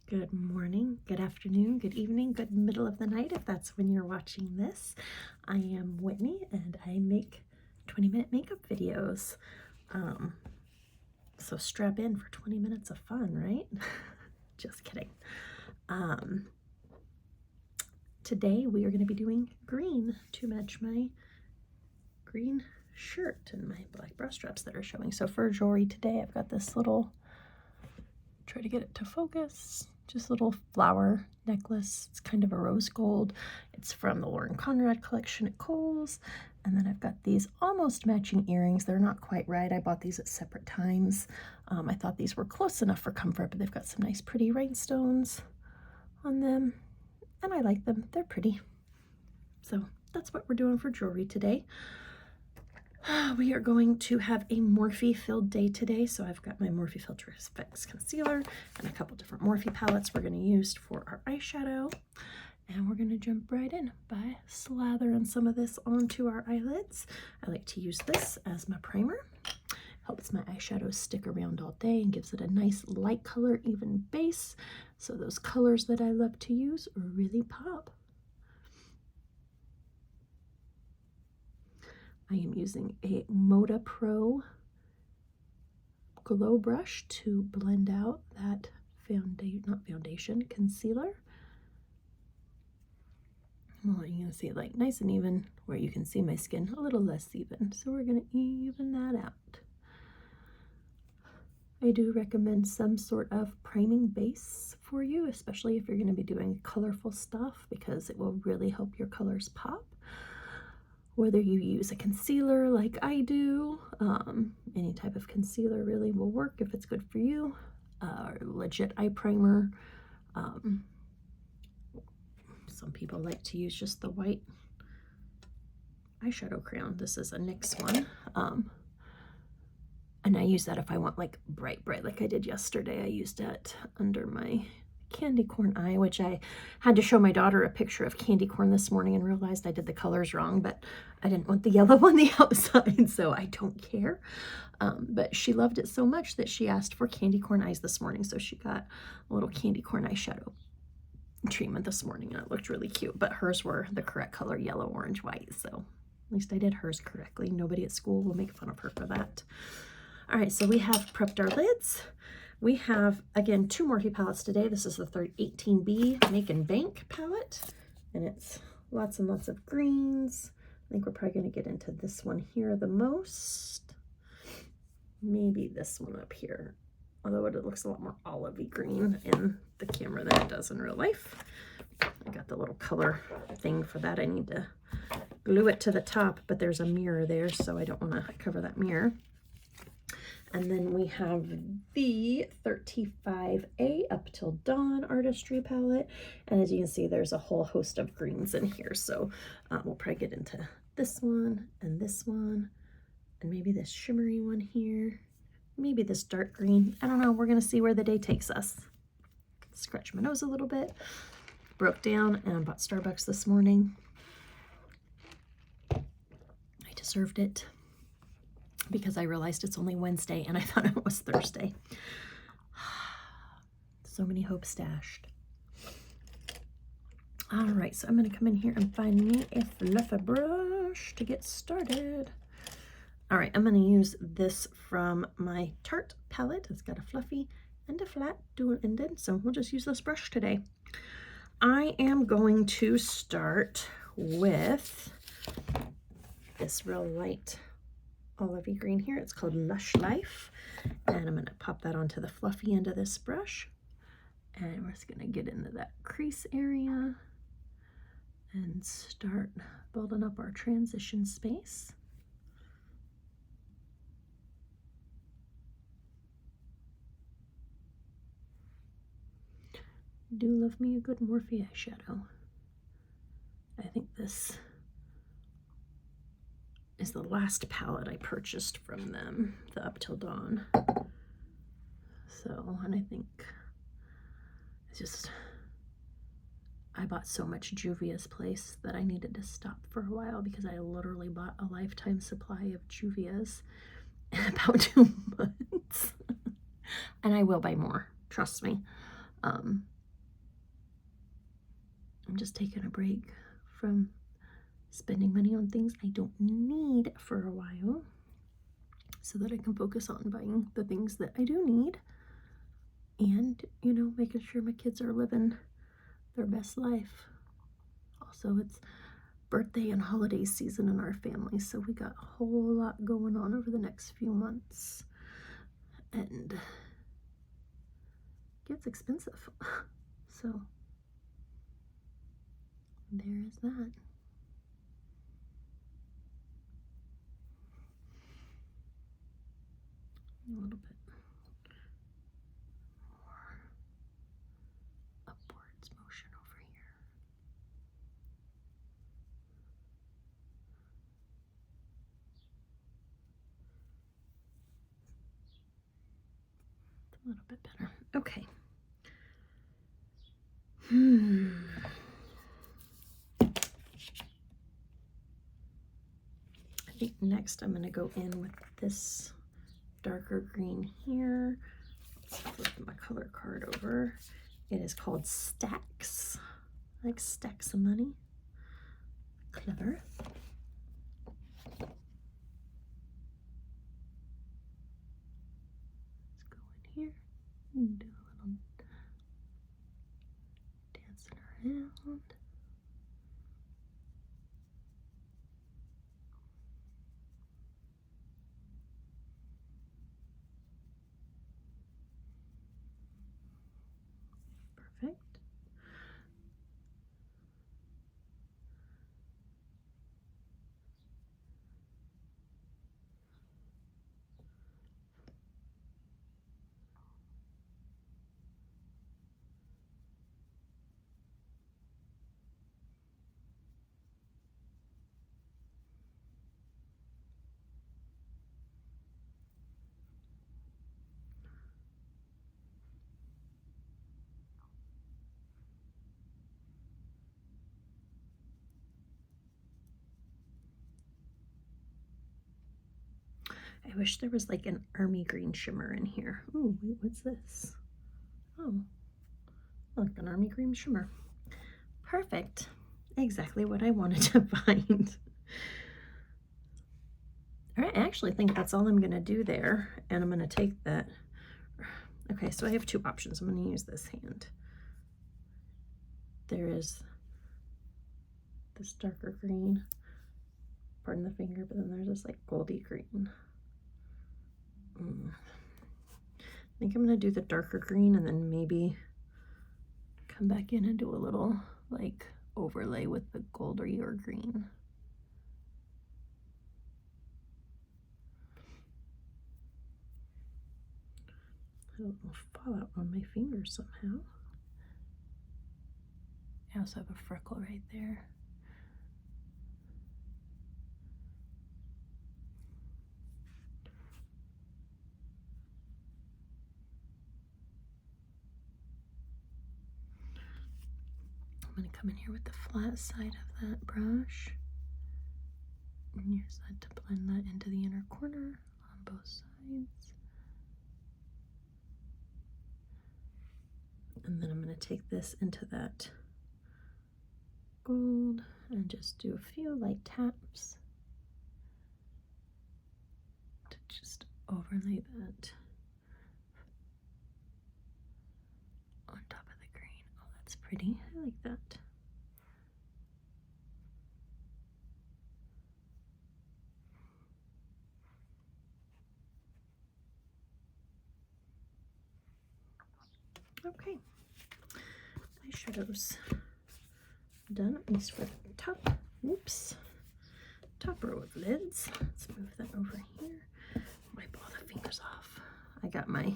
Good morning, good afternoon, good evening, good middle of the night if that's when you're watching this. I am Whitney and I make 20-minute makeup videos. So strap in for 20 minutes of fun, right? Just kidding. Today we are going to be doing green to match my green shirt and my black bra straps that are showing. So for jewelry today, I've got this little, try to get it to focus, just a little flower necklace. It's kind of a rose gold. It's from the Lauren Conrad collection at Kohl's. And then I've got these almost matching earrings. They're not quite right. I bought these at separate times. I thought these were close enough for comfort, but they've got some nice pretty rhinestones on them. And I like them. They're pretty. So that's what we're doing for jewelry today. We are going to have a Morphe filled day today. So I've got my Morphe Filter Effects concealer and a couple different Morphe palettes we're going to use for our eyeshadow. And we're going to jump right in by slathering some of this onto our eyelids. I like to use this as my primer. Helps my eyeshadow stick around all day and gives it a nice light color, even base. So those colors that I love to use really pop. I am using a Moda Pro glow brush to blend out that concealer. Well, you can see like nice and even where you can see my skin a little less even. So we're going to even that out. I do recommend some sort of priming base for you, especially if you're going to be doing colorful stuff, because it will really help your colors pop. Whether you use a concealer like I do, any type of concealer really will work if it's good for you. Legit eye primer. Some people like to use just the white eyeshadow crayon. This is a NYX one. And I use that if I want like bright, like I did yesterday. I used it under my candy corn eye, which I had to show my daughter a picture of candy corn this morning and realized I did the colors wrong, but I didn't want the yellow on the outside, so I don't care. But she loved it so much that she asked for candy corn eyes this morning, so she got a little candy corn eyeshadow treatment this morning, and it looked really cute, but hers were the correct color, yellow, orange, white, so at least I did hers correctly. Nobody at school will make fun of her for that. All right, so we have prepped our lids. We have, again, two Morphe palettes today. This is the 18B Make and Bank palette, and it's lots and lots of greens. I think we're probably going to get into this one here the most. Maybe this one up here, although it looks a lot more olivey green in the camera than it does in real life. I got the little color thing for that. I need to glue it to the top, but there's a mirror there, so I don't want to cover that mirror. And then we have the 35A Up Till Dawn Artistry palette. And as you can see, there's a whole host of greens in here. So we'll probably get into this one, and maybe this shimmery one here. Maybe this dark green. I don't know. We're going to see where the day takes us. Scratch my nose a little bit. Broke down and bought Starbucks this morning. I deserved it, because I realized it's only Wednesday and I thought it was Thursday. So many hopes dashed. All right, so I'm going to come in here and find me a fluffy brush to get started. All right, I'm going to use this from my Tarte palette. It's got a fluffy and a flat dual-ended, so we'll just use this brush today. I am going to start with this real light olivey green here. It's called Lush Life, and I'm going to pop that onto the fluffy end of this brush, and we're just going to get into that crease area and start building up our transition space. Do love me a good Morphe eyeshadow. I think this is the last palette I purchased from them, the Up Till Dawn. So, and I think it's just, I bought so much Juvia's Place that I needed to stop for a while, because I literally bought a lifetime supply of Juvia's in about 2 months. And I will buy more, trust me. I'm just taking a break from spending money on things I don't need for a while so that I can focus on buying the things that I do need and, you know, making sure my kids are living their best life. Also, it's birthday and holiday season in our family, so we got a whole lot going on over the next few months, and it gets expensive. So there is that. A little bit more upwards motion over here. It's a little bit better. Okay. I think next I'm going to go in with this darker green here. Let's flip my color card over. It is called Stacks, like stacks of money. Clever. Let's go in here and do a little dancing around. Perfect. I wish there was like an army green shimmer in here. Oh, wait, what's this? Oh, like an army green shimmer. Perfect. Exactly what I wanted to find. All right, I actually think that's all I'm going to do there. And I'm going to take that. Okay, so I have two options. I'm going to use this hand. There is this darker green, pardon the finger, but then there's this like goldy green. I think I'm going to do the darker green and then maybe come back in and do a little like overlay with the goldy or green. I don't know, fall out on my finger somehow. I also have a freckle right there. I'm going to come in here with the flat side of that brush and use that to blend that into the inner corner on both sides. And then I'm going to take this into that gold and just do a few light taps to just overlay that on top of the green. Oh, that's pretty. I like that. Okay, eyeshadows done, at least for the top. Whoops. Top row of lids. Let's move that over here. Wipe all the fingers off. I got my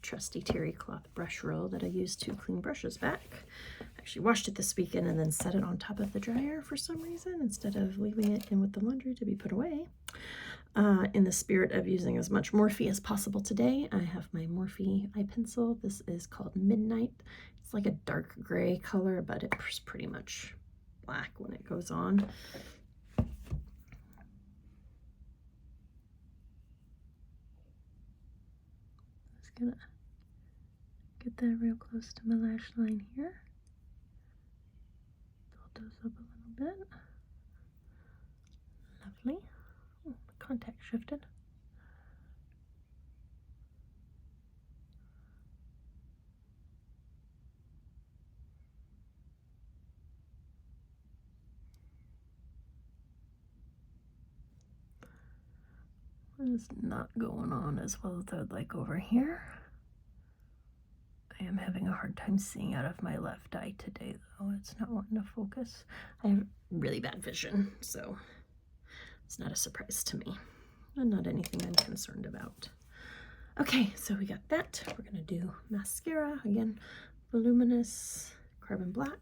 trusty terry cloth brush roll that I use to clean brushes back. I actually washed it this weekend and then set it on top of the dryer for some reason instead of leaving it in with the laundry to be put away. In the spirit of using as much Morphe as possible today, I have my Morphe eye pencil. This is called Midnight. It's like a dark gray color, but it's pretty much black when it goes on. Just gonna get that real close to my lash line here. those up a little bit. Lovely. Oh, the contact shifted. What is not going on as well as I would like over here? I am having a hard time seeing out of my left eye today, though. It's not wanting to focus. I have really bad vision, so it's not a surprise to me, and not anything I'm concerned about. Okay, so we got that. We're gonna do mascara again, voluminous carbon black.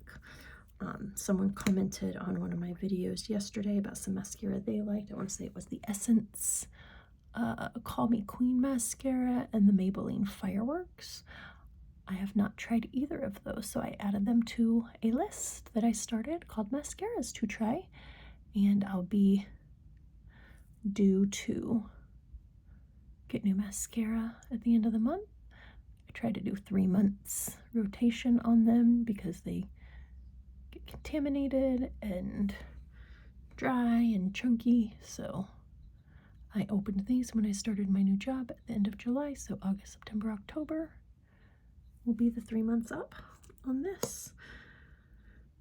Someone commented on one of my videos yesterday about some mascara they liked. I want to say it was the Essence Call Me Queen mascara and the Maybelline Fireworks. I have not tried either of those, so I added them to a list that I started called mascaras to try, and I'll be due to get new mascara at the end of the month. I try to do 3 months rotation on them because they get contaminated and dry and chunky, so I opened these when I started my new job at the end of July, so August, September, October will be the 3 months up on this.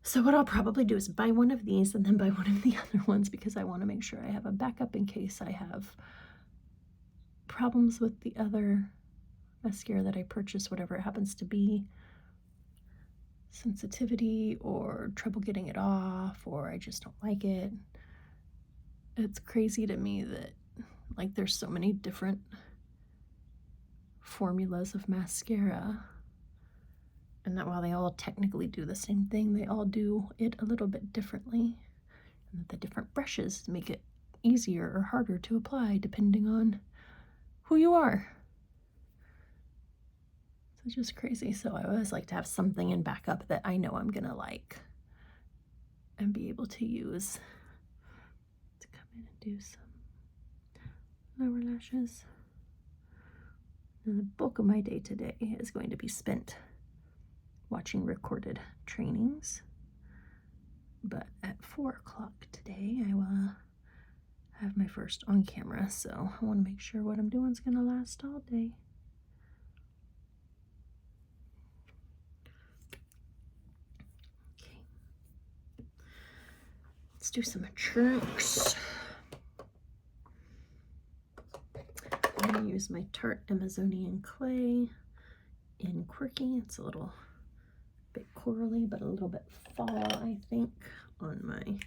So what I'll probably do is buy one of these and then buy one of the other ones because I want to make sure I have a backup in case I have problems with the other mascara that I purchased, whatever it happens to be, sensitivity or trouble getting it off, or I just don't like it. It's crazy to me that like there's so many different formulas of mascara, and that while they all technically do the same thing, they all do it a little bit differently, and that the different brushes make it easier or harder to apply depending on who you are. So it's just crazy. So I always like to have something in backup that I know I'm gonna like and be able to use to come in and do some lower lashes. And the bulk of my day today is going to be spent watching recorded trainings, but at 4 o'clock today I will have my first on camera, so I want to make sure what I'm doing is going to last all day. Okay, let's do some chunks. I'm going to use my Tarte Amazonian Clay in Quirky. It's a little bit corally, but a little bit fall, I think, on my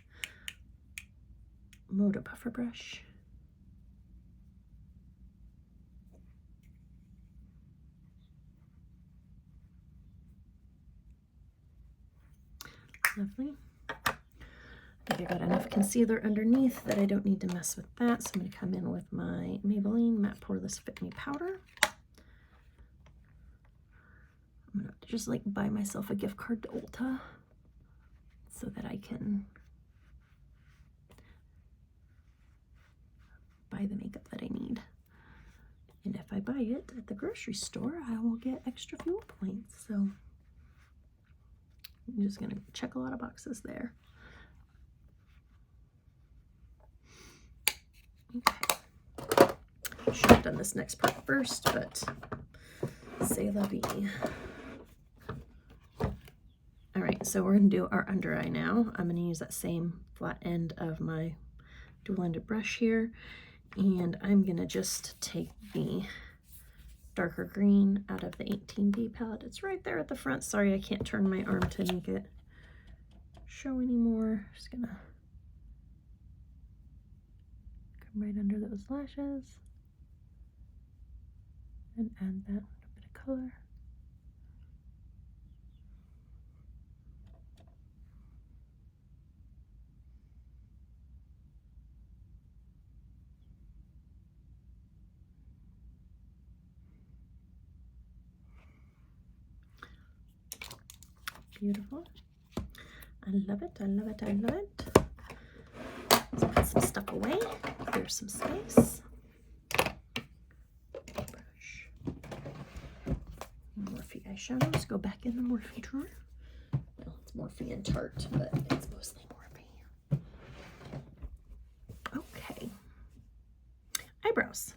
Moda Puffer brush. Lovely. I think I got enough concealer underneath that I don't need to mess with that, so I'm going to come in with my Maybelline Matte Poreless Fit Me Powder. I'm going to just like buy myself a gift card to Ulta so that I can buy the makeup that I need. And if I buy it at the grocery store, I will get extra fuel points. So I'm just going to check a lot of boxes there. Okay. I should have done this next part first, but c'est la vie. All right, so we're going to do our under eye now. I'm going to use that same flat end of my dual-ended brush here, and I'm going to just take the darker green out of the 18B palette. It's right there at the front. Sorry, I can't turn my arm to make it show anymore. Just going to come right under those lashes and add that little bit of color. Beautiful. I love it, I love it, I love it. Let's put some stuff away, clear some space. Brush. Morphe eyeshadows go back in the Morphe drawer. Well, it's Morphe and Tarte, but it's mostly Morphe. Okay. Eyebrows.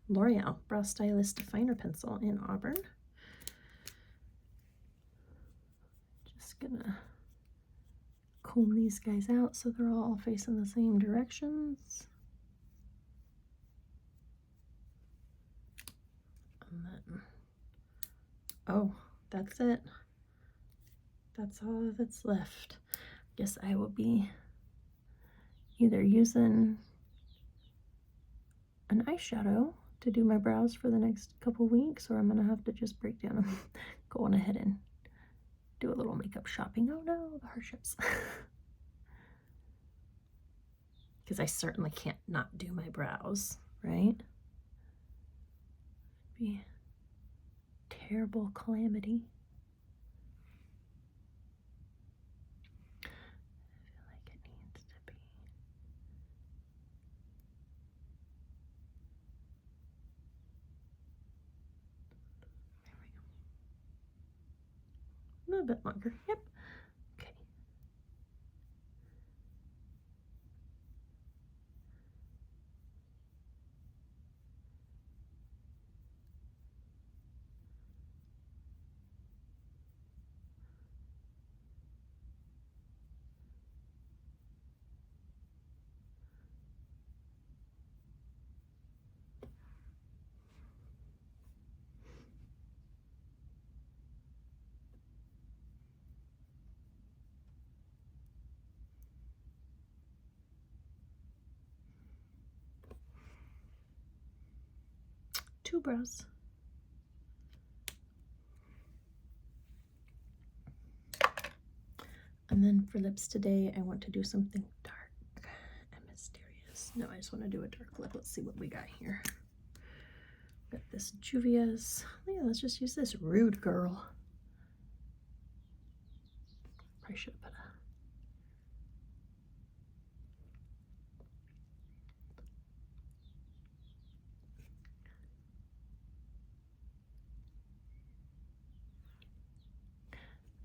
L'Oreal Brow Stylist Definer Pencil in Auburn. Just gonna comb these guys out so they're all facing the same directions. And then, oh, that's it. That's all that's left. Guess I will be either using an eyeshadow to do my brows for the next couple weeks, or I'm gonna have to just break down and go on ahead and do a little makeup shopping. Oh no, the hardships. Because I certainly can't not do my brows, right? Be terrible calamity. I feel like it needs to be. There we go. A little bit longer. Yep. Okay. Two brows. And then for lips today, I want to do something dark and mysterious. No, I just want to do a dark lip. Let's see what we got here. Got this Juvia's. Yeah, let's just use this Rude Girl. Probably should have put a.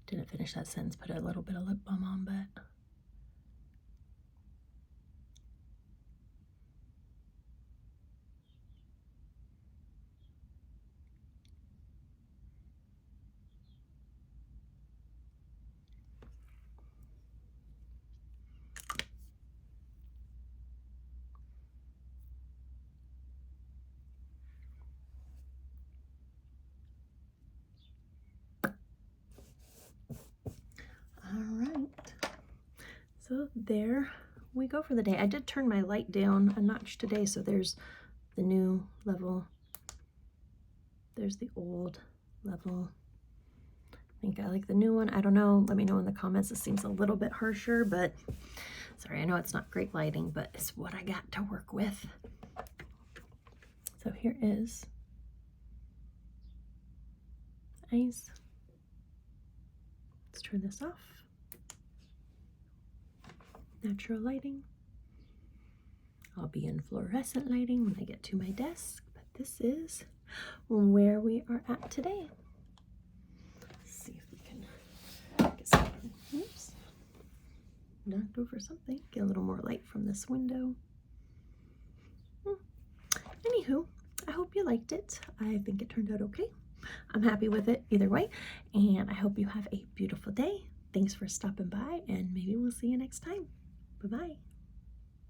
Didn't finish that sentence, put a little bit of lip balm on, but. All right, so there we go for the day. I did turn my light down a notch today, so there's the new level, there's the old level. I think I like the new one. I don't know, let me know in the comments. It seems a little bit harsher, but sorry, I know it's not great lighting, but it's what I got to work with. So here is eyes. Let's turn this off. Natural lighting. I'll be in fluorescent lighting when I get to my desk, but this is where we are at today. Let's see if we can get some, oops, knocked over something. Get a little more light from this window. Anywho, I hope you liked it. I think it turned out okay. I'm happy with it either way, and I hope you have a beautiful day. Thanks for stopping by, and maybe we'll see you next time. Bye-bye.